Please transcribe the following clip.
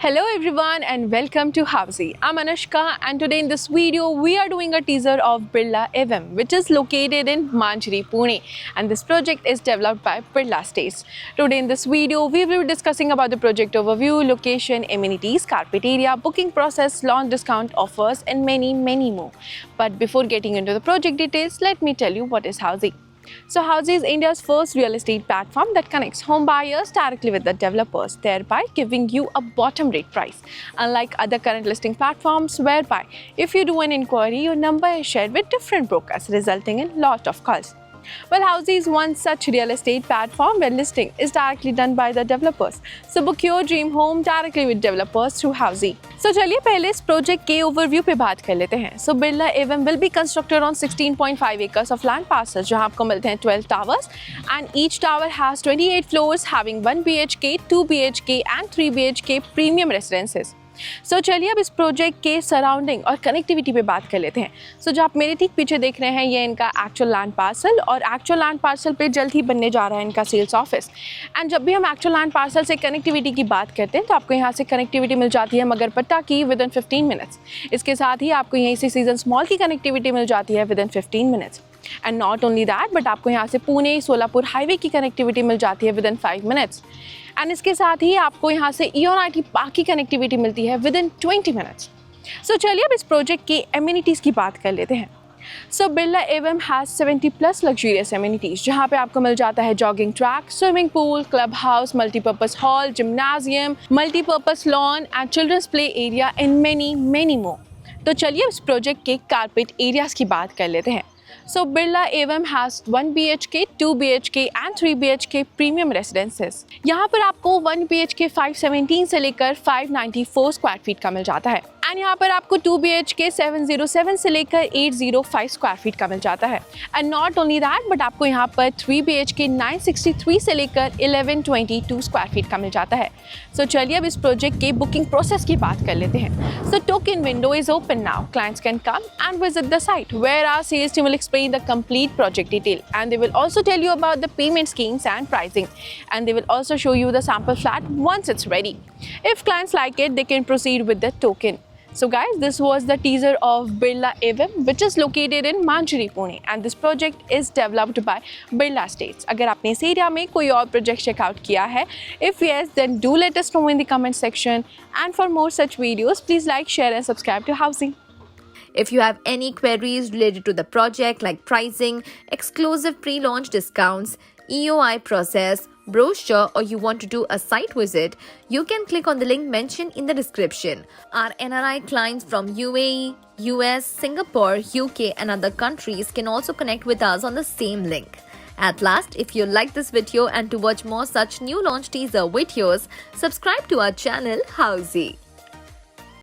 Hello everyone and welcome to Housey. I'm Anushka and today in this video we are doing a teaser of Birla Evem, which is located in Manjri, Pune, and this project is developed by Birla Estates. Today in this video we will be discussing about the project overview, location, amenities, carpet area, booking process, launch discount offers and many more. But before getting into the project details, let me tell you what is Housey. So Housey is India's first real estate platform that connects home buyers directly with the developers, thereby giving you a bottom rate price. Unlike other current listing platforms whereby if you do an inquiry, your number is shared with different brokers, resulting in lot of calls. Well, Housey is one such real estate platform where listing is directly done by the developers. So book your dream home directly with developers through Housey. So चलिए पहले इस project के overview पे बात कर लेते हैं. So Birla Evem will be constructed on 16.5 acres of land parcels जहां आपको मिलते हैं 12 towers and each tower has 28 floors having 1 BHK, 2 BHK and 3 BHK premium residences. चलिए अब इस प्रोजेक्ट के सराउंडिंग और कनेक्टिविटी पे बात कर लेते हैं. जो आप मेरे ठीक पीछे देख रहे हैं ये इनका एक्चुअल लैंड पार्सल और एक्चुअल लैंड पार्सल पे जल्द ही बनने जा रहा है इनका सेल्स ऑफिस. एंड जब भी हम एक्चुअल लैंड पार्सल से कनेक्टिविटी की बात करते हैं तो आपको यहाँ से कनेक्टिविटी मिल जाती है मगरपट्टा की विद इन 15 मिनट्स. इसके साथ ही आपको यहीं से सीजन स्मॉल की कनेक्टिविटी मिल जाती है with in 15 minutes. And not only that but आपको यहाँ से पुणे सोलापुर हाईवे की कनेक्टिविटी मिल जाती है विद इन 5 मिनट्स. एंड इसके साथ ही आपको यहाँ से इओन IT पार्क की कनेक्टिविटी मिलती है विद इन 20 मिनट्स. चलिए अब इस प्रोजेक्ट की एमिनिटीज़ की बात कर लेते हैं. Birla Evem has 70+ luxurious amenities जहाँ पे आपको मिल जाता है jogging track, swimming pool, club house, multipurpose hall, gymnasium, multipurpose lawn and children's play area and many more. तो चलिए इस प्रोजेक्ट के कारपेट एरियाज़ की बात कर लेते हैं. Birla Evem has 1 BHK, 2 BHK and 3 BHK premium residences. यहाँ पर आपको 1 BHK 517 से लेकर 594 स्क्वायर फीट का मिल जाता है. एंड यहाँ पर आपको 2 BHK 707 से लेकर 805 स्क्वायर फीट का मिल जाता है. And not only that but आपको यहाँ पर 3 BHK 963 से लेकर 1122 स्क्वायर फीट का मिल जाता है. चलिए अब इस प्रोजेक्ट के बुकिंग प्रोसेस की बात कर लेते हैं. Token window is open now. Clients can come and visit the site where our sales team will explain the complete project detail and they will also tell you about the payment schemes and pricing, and they will also show you the sample flat once it's ready. If clients like it, they can proceed with the token. So guys, this was the teaser of Birla Evem, which is located in Manjri, Pune, and this project is developed by Birla Estates. अगर आपने इस area में कोई और project checkout किया है, if yes, then do let us know in the comment section. And for more such videos, please like, share, and subscribe to Housey. If you have any queries related to the project like pricing, exclusive pre-launch discounts, EOI process, brochure, or you want to do a site visit, you can click on the link mentioned in the description. Our NRI clients from UAE, US, Singapore, UK and other countries can also connect with us on the same link. At last, if you like this video and to watch more such new launch teaser videos, subscribe to our channel Housey.